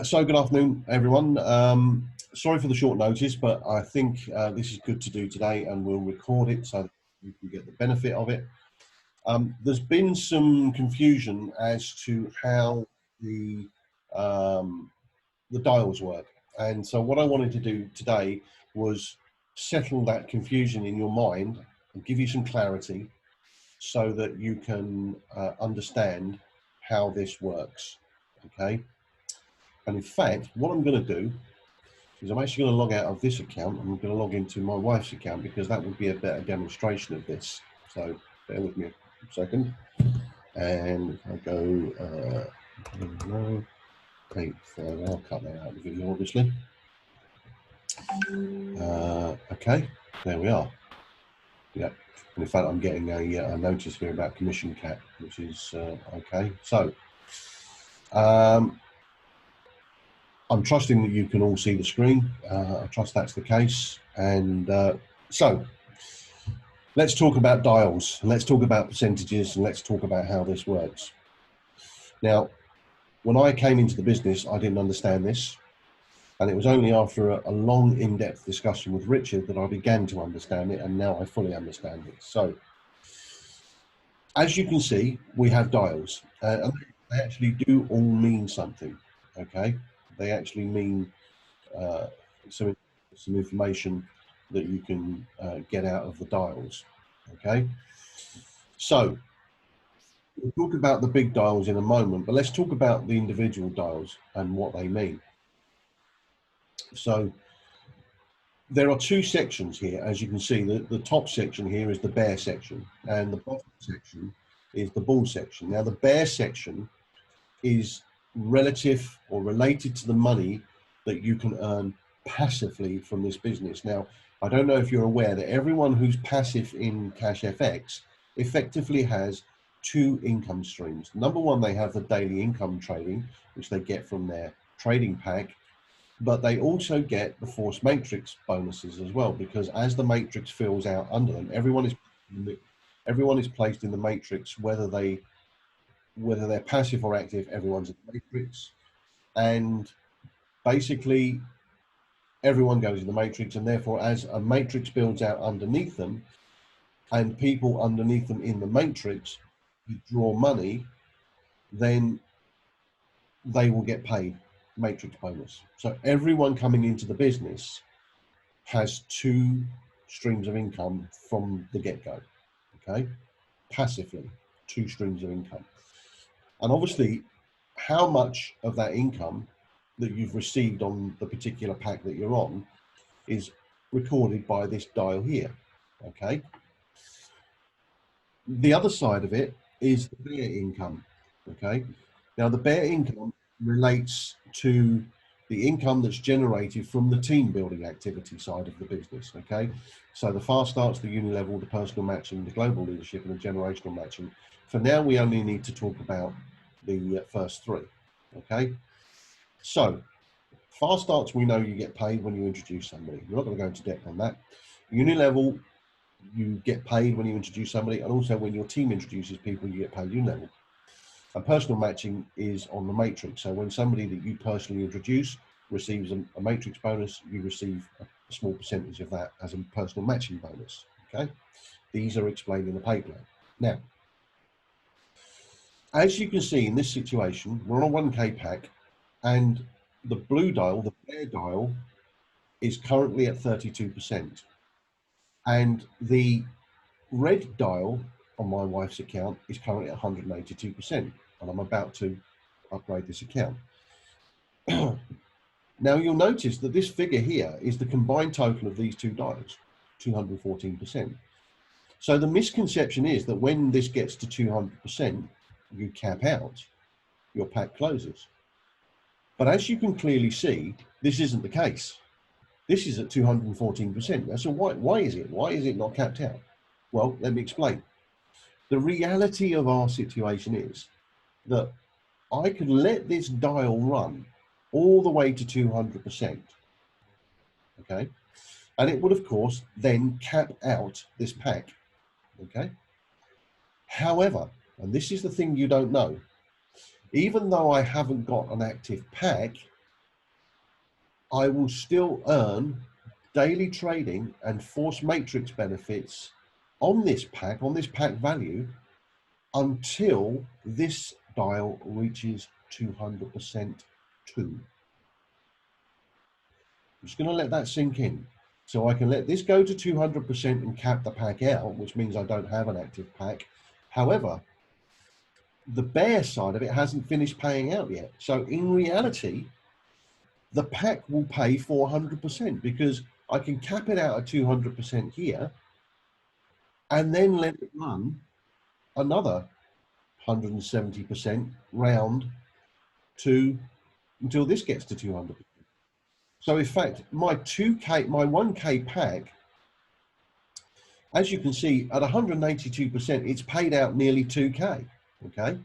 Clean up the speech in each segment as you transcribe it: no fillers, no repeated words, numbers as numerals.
So good afternoon, everyone. Sorry for the short notice, but I think this is good to do today, and we'll record it so that you can get the benefit of it. There's been some confusion as to how the dials work, and so what I wanted to do today was settle that confusion in your mind and give you some clarity so that you can understand how this works. Okay. And in fact, what I'm going to do is I'm actually going to log out of this account. I'm going to log into my wife's account because that would be a better demonstration of this. So bear with me a second. And if I go, I'll cut that out of the video, obviously. Okay, there we are. Yeah, and in fact, I'm getting a notice here about commission cap, which is okay. So, I'm trusting that you can all see the screen. I trust that's the case. And so let's talk about dials, and let's talk about percentages, and let's talk about how this works. Now, when I came into the business, I didn't understand this. And it was only after a long, in-depth discussion with Richard that I began to understand it, and now I fully understand it. So, as you can see, we have dials, and they actually do all mean something, okay? They actually mean some information that you can get out of the dials, okay? So we'll talk about the big dials in a moment, but let's talk about the individual dials and what they mean. So there are two sections here, as you can see. The top section here is the bear section, and the bottom section is the bull section. Now the bear section is relative or related to the money that you can earn passively from this business. Now, I don't know if you're aware that everyone who's passive in Cashfx effectively has two income streams. Number one, they have the daily income trading, which they get from their trading pack, but they also get the force matrix bonuses as well, because as the matrix fills out under them, everyone is placed in the matrix, whether they're passive or active, everyone's in the matrix. And basically, everyone goes in the matrix, and therefore, as a matrix builds out underneath them, and people underneath them in the matrix draw money, then they will get paid matrix bonus. So everyone coming into the business has two streams of income from the get-go, okay? Passively, two streams of income. And obviously, how much of that income that you've received on the particular pack that you're on is recorded by this dial here, okay? The other side of it is the bear income, okay? Now, the bear income relates to the income that's generated from the team building activity side of the business, okay? So the fast starts, the uni level, the personal matching, the global leadership, and the generational matching. For now, we only need to talk about the first three, okay? So fast starts, we know you get paid when you introduce somebody. We're not going to go into depth on that. Uni level, you get paid when you introduce somebody, and also when your team introduces people, you get paid uni level. And personal matching is on the matrix. So when somebody that you personally introduce receives a matrix bonus, you receive a small percentage of that as a personal matching bonus, okay? These are explained in the pay plan. Now, as you can see in this situation, we're on a 1K pack, and the blue dial, the bear dial, is currently at 32%. And the red dial on my wife's account is currently at 182%. And I'm about to upgrade this account. Now you'll notice that this figure here is the combined total of these two dials, 214%. So the misconception is that when this gets to 200%, you cap out, your pack closes. But as you can clearly see, this isn't the case. This is at 214%. So why is it? Why is it not capped out? Well, let me explain. The reality of our situation is that I could let this dial run all the way to 200%, okay? And it would, of course, then cap out this pack, okay? However, and this is the thing you don't know, even though I haven't got an active pack, I will still earn daily trading and force matrix benefits on this pack value, until this dial reaches 200% too. I'm just going to let that sink in. So I can let this go to 200% and cap the pack out, which means I don't have an active pack. However, the bear side of it hasn't finished paying out yet. So in reality, the pack will pay 400% because I can cap it out at 200% here and then let it run another 170% round to until this gets to 200%. So in fact, my 1K pack, as you can see, at 182%, it's paid out nearly 2K, okay?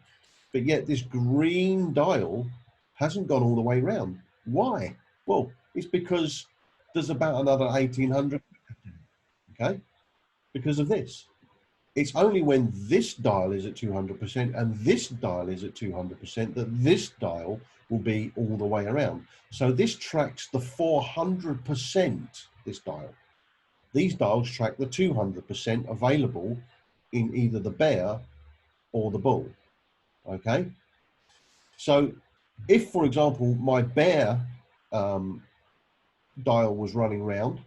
But yet this green dial hasn't gone all the way round. Why? Well, it's because there's about another 1,800, okay? Because of this. It's only when this dial is at 200% and this dial is at 200% that this dial will be all the way around. So this tracks the 400%, this dial. These dials track the 200% available in either the bear or the bull, okay? So if, for example, my bear dial was running round,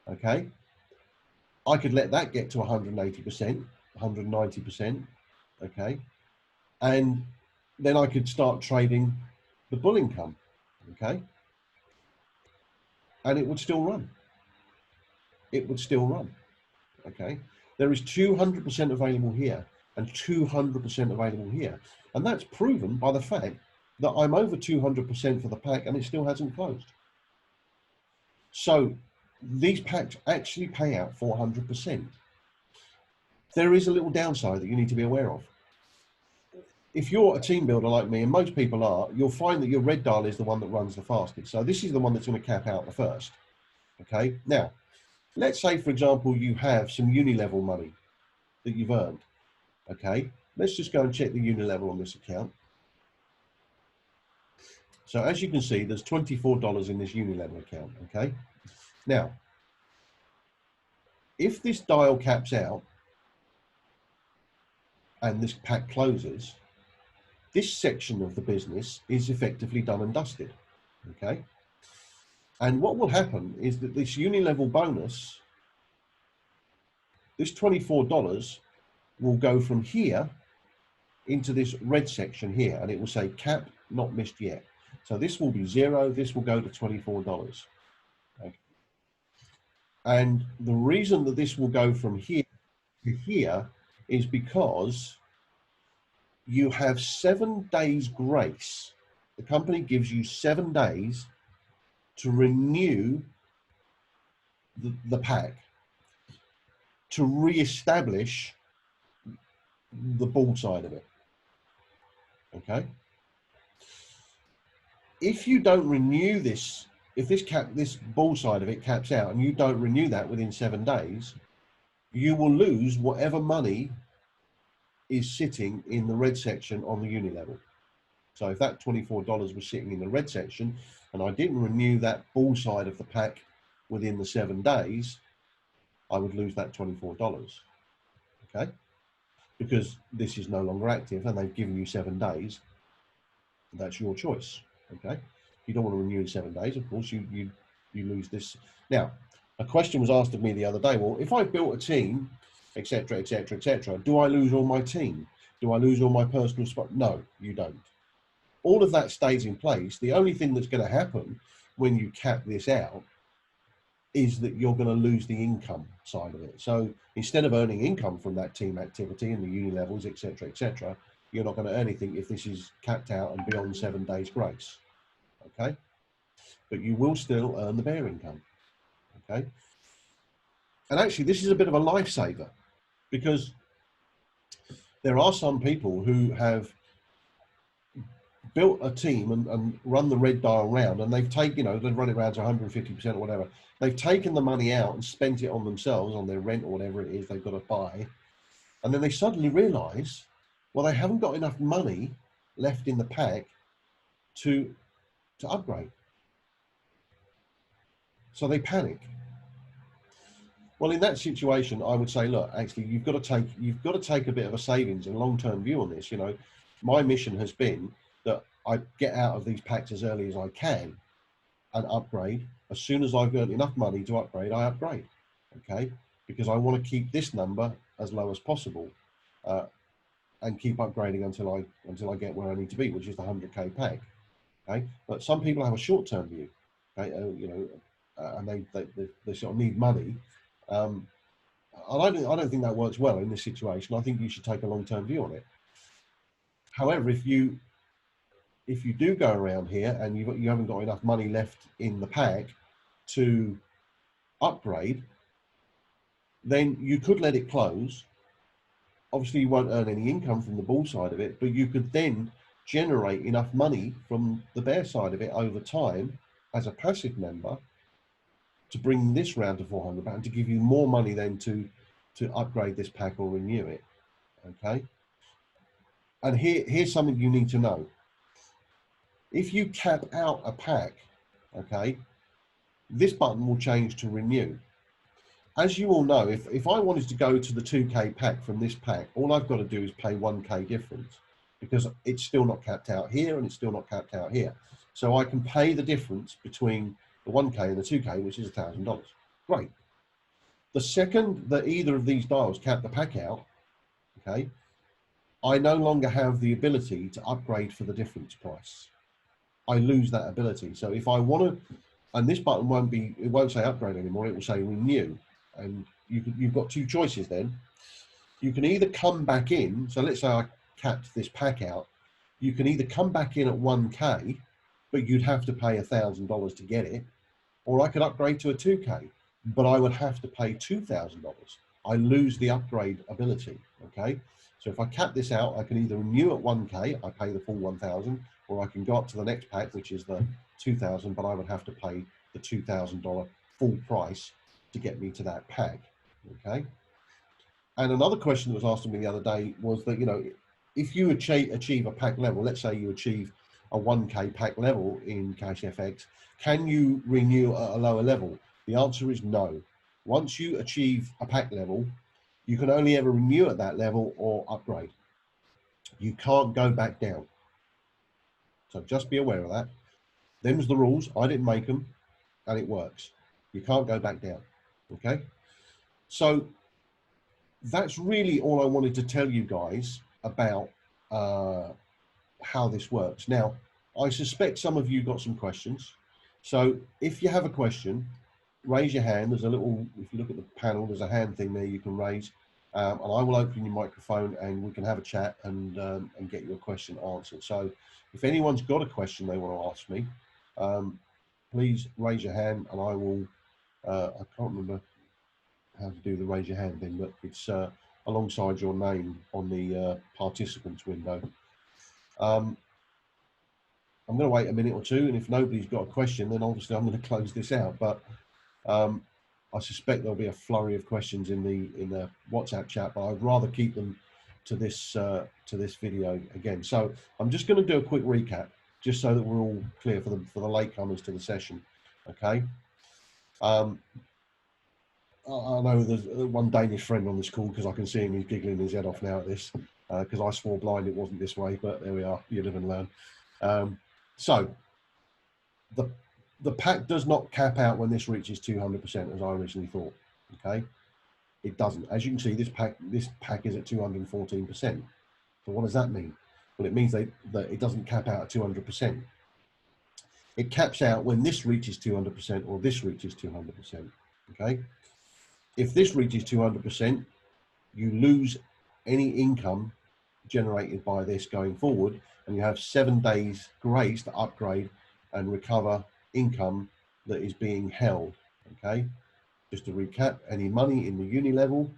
okay, I could let that get to 180%, 190%, okay, and then I could start trading the bull income, okay, and it would still run. It would still run, okay. There is 200% available here and 200% available here, and that's proven by the fact that I'm over 200% for the pack and it still hasn't closed. So these packs actually pay out 400%. There is a little downside that you need to be aware of. If you're a team builder like me, and most people are, you'll find that your red dial is the one that runs the fastest. So this is the one that's going to cap out the first. Okay. Now, let's say, for example, you have some uni-level money that you've earned. Okay. Let's just go and check the uni-level on this account. So as you can see, there's $24 in this uni-level account. Okay. Now, if this dial caps out and this pack closes, this section of the business is effectively done and dusted, okay? And what will happen is that this uni-level bonus, this $24 will go from here into this red section here, and it will say cap not missed yet. So this will be 0, this will go to $24. Okay. And the reason that this will go from here to here is because you have 7 days grace. The company gives you 7 days to renew the pack, to re-establish the bull side of it, okay? If you don't renew this, if this bull side of it caps out and you don't renew that within 7 days, you will lose whatever money is sitting in the red section on the uni level. So if that $24 was sitting in the red section and I didn't renew that bull side of the pack within the 7 days, I would lose that $24, okay? Because this is no longer active and they've given you 7 days. That's your choice, okay? If you don't want to renew in 7 days, of course, you lose this. Now, a question was asked of me the other day, well, if I built a team, etc., etc., etc., do I lose all my team? Do I lose all my personal spot? No, you don't. All of that stays in place. The only thing that's going to happen when you cap this out is that you're going to lose the income side of it. So instead of earning income from that team activity and the uni levels, etc., etc., you're not going to earn anything if this is capped out and beyond 7 days grace, okay? But you will still earn the bear income, okay? And actually, this is a bit of a lifesaver because there are some people who have built a team and run the red dial round, and they've taken, you know, they've run it around to 150% or whatever. They've taken the money out and spent it on themselves, on their rent or whatever it is they've got to buy. And then they suddenly realize, well, they haven't got enough money left in the pack to upgrade. So they panic. Well, in that situation, I would say, look, actually, you've got to take a bit of a savings and long-term view on this. You know, my mission has been that I get out of these packs as early as I can and upgrade. As soon as I've earned enough money to upgrade, I upgrade. Okay, because I want to keep this number as low as possible, and keep upgrading until I get where I need to be, which is the 100K pack. Okay, but some people have a short-term view. Okay, you know, and they sort of need money. I don't think that works well in this situation. I think you should take a long-term view on it. However, if you do go around here and you haven't got enough money left in the pack to upgrade, then you could let it close. Obviously, you won't earn any income from the bull side of it, but you could then generate enough money from the bear side of it over time as a passive member to bring this round to 400 pounds, to give you more money then to upgrade this pack or renew it. Okay. And here's something you need to know. If you cap out a pack, okay, this button will change to renew. As you all know, if I wanted to go to the 2K pack from this pack, all I've got to do is pay 1K difference, because it's still not capped out here and it's still not capped out here. So I can pay the difference between the 1K and the 2K, which is $1,000. Great. The second that either of these dials cap the pack out, okay, I no longer have the ability to upgrade for the difference price. I lose that ability. So if I want to, and this button won't say upgrade anymore, it will say renew. And you've got two choices then. You can either come back in, so let's say I capped this pack out, you can either come back in at 1K, but you'd have to pay $1,000 to get it, or I could upgrade to a 2K, but I would have to pay $2,000. I lose the upgrade ability, okay? So if I cap this out, I can either renew at 1K, I pay the full 1,000, or I can go up to the next pack, which is the 2,000, but I would have to pay the $2,000 full price to get me to that pack, okay? And another question that was asked to me the other day was that, you know, if you achieve a pack level, let's say you achieve a 1K pack level in Cashfx, can you renew at a lower level? The answer is no. Once you achieve a pack level, you can only ever renew at that level or upgrade. You can't go back down. So just be aware of that. Them's the rules. I didn't make them, and it works. You can't go back down. Okay? So that's really all I wanted to tell you guys about how this works. Now, I suspect some of you got some questions. So if you have a question, raise your hand. There's a little, if you look at the panel, there's a hand thing there you can raise. And I will open your microphone and we can have a chat and get your question answered. So if anyone's got a question they want to ask me, please raise your hand and I will, I can't remember how to do the raise your hand thing, but it's alongside your name on the participants window. I'm going to wait a minute or two, and if nobody's got a question, then obviously I'm going to close this out. But I suspect there'll be a flurry of questions in the WhatsApp chat, but I'd rather keep them to this video again. So I'm just going to do a quick recap, just so that we're all clear for the latecomers to the session. Okay. I know there's one Danish friend on this call, because I can see him, he's giggling his head off now at this, because I swore blind it wasn't this way, but there we are, you live and learn. So the pack does not cap out when this reaches 200%, as I originally thought. Okay, it doesn't. As you can see, this pack is at 214%. So what does that mean? Well, it means that it doesn't cap out at 200%. It caps out when this reaches 200% or this reaches 200%. Okay, if this reaches 200%, you lose any income generated by this going forward, and you have 7 days grace to upgrade and recover income that is being held. Okay, just to recap, any money in the uni level,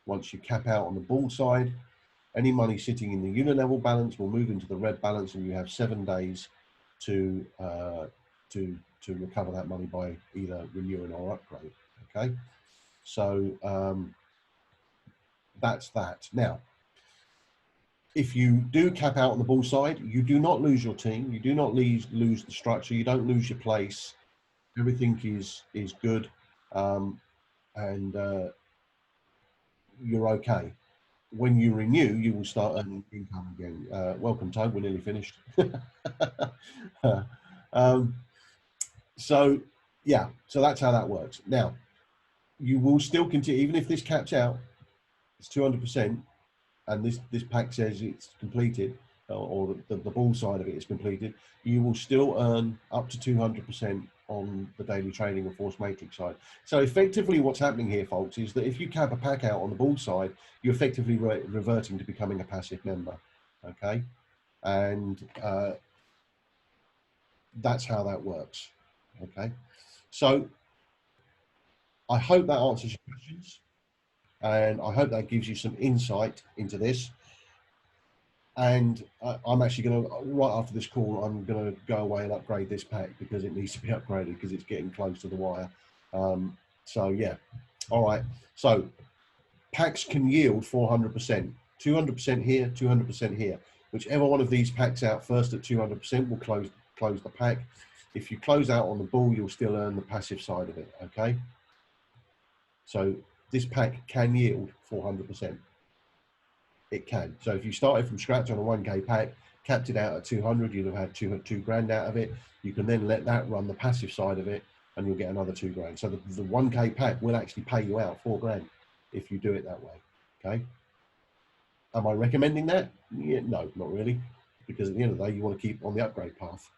once you cap out on the bull side, any money sitting in the uni level balance will move into the red balance, and you have 7 days to recover that money by either renewing or upgrade. Okay, so that's that. Now, if you do cap out on the bull side, you do not lose your team, you do not lose the structure, you don't lose your place. Everything is good, and you're okay. When you renew, you will start earning income again. Welcome, Toad. We're nearly finished. um, so, yeah, so that's how that works. Now, you will still continue, even if this caps out, it's 200%, and this pack says it's completed, or the bull side of it is completed, you will still earn up to 200% on the daily trading and force matrix side. So effectively what's happening here, folks, is that if you cap a pack out on the bull side, you're effectively reverting to becoming a passive member, okay? And that's how that works, okay? So I hope that answers your questions, and I hope that gives you some insight into this. And I'm actually going to, right after this call, I'm going to go away and upgrade this pack because it needs to be upgraded because it's getting close to the wire. So yeah, all right. So packs can yield 400%, 200% here, 200% here. Whichever one of these packs out first at 200% will close the pack. If you close out on the bull, you'll still earn the passive side of it, okay? So this pack can yield 400%. It can. So if you started from scratch on a 1K pack, capped it out at 200, you'd have had two grand out of it. You can then let that run the passive side of it, and you'll get another 2 grand. So the 1K pack will actually pay you out 4 grand if you do it that way. Okay. Am I recommending that? Yeah, no, not really, because at the end of the day, you want to keep on the upgrade path.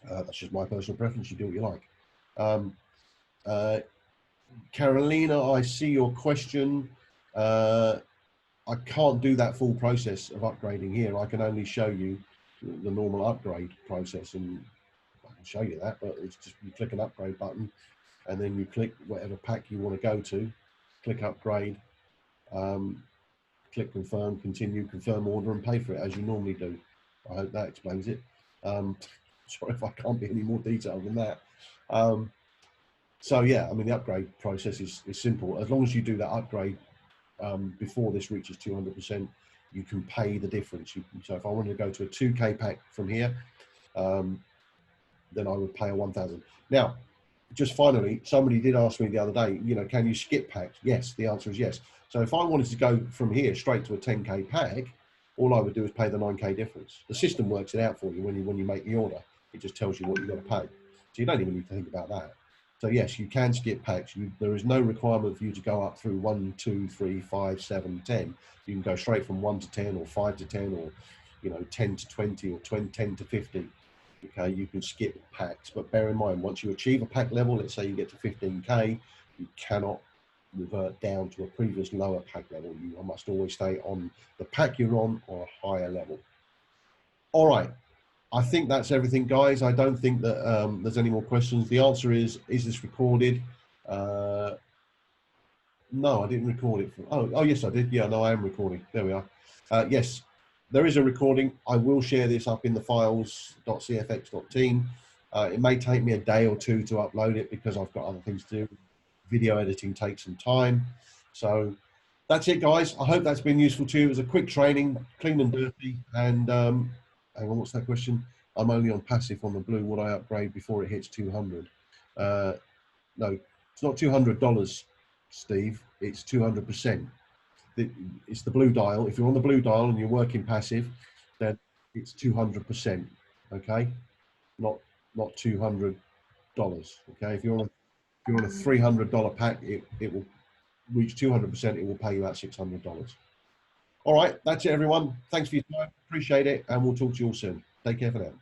That's just my personal preference. You do what you like. Carolina, I see your question. I can't do that full process of upgrading here. I can only show you the normal upgrade process, and I can show you that, but it's just you click an upgrade button and then you click whatever pack you want to go to, click upgrade, click confirm, continue, confirm order, and pay for it as you normally do. I hope that explains it. Sorry if I can't be any more detailed than that. So yeah, I mean, the upgrade process is simple. As long as you do that upgrade before this reaches 200%, you can pay the difference. So if I wanted to go to a 2K pack from here, then I would pay a 1,000. Now, just finally, somebody did ask me the other day, you know, can you skip packs? Yes, the answer is yes. So if I wanted to go from here straight to a 10K pack, all I would do is pay the 9K difference. The system works it out for you when you make the order. It just tells you what you've got to pay. So you don't even need to think about that. So yes, you can skip packs. There is no requirement for you to go up through 1, 2, 3, 5, 7, 10. You can go straight from 1 to 10 or 5 to 10 or, you know, 10 to 20 or 10 to 50. Okay, you can skip packs, but bear in mind, once you achieve a pack level, let's say you get to 15K, you cannot revert down to a previous lower pack level. You must always stay on the pack you're on or a higher level. All right. I think that's everything, guys. I don't think that there's any more questions. The answer is this recorded? No, I didn't record it. Oh, yes, I did. Yeah, no, I am recording. There we are. Yes, there is a recording. I will share this up in the files.cfx.team. It may take me a day or two to upload it because I've got other things to do. Video editing takes some time. So that's it, guys. I hope that's been useful to you. It was a quick training, clean and dirty, and hang on, what's that question? I'm only on passive on the blue. Would I upgrade before it hits 200? No, it's not $200, Steve. It's 200%. It's the blue dial. If you're on the blue dial and you're working passive, then it's 200%. Okay, not $200. Okay, if you're on a $300 pack, it will reach 200%. It will pay you out $600. All right, that's it, everyone. Thanks for your time. Appreciate it, and we'll talk to you all soon. Take care for now.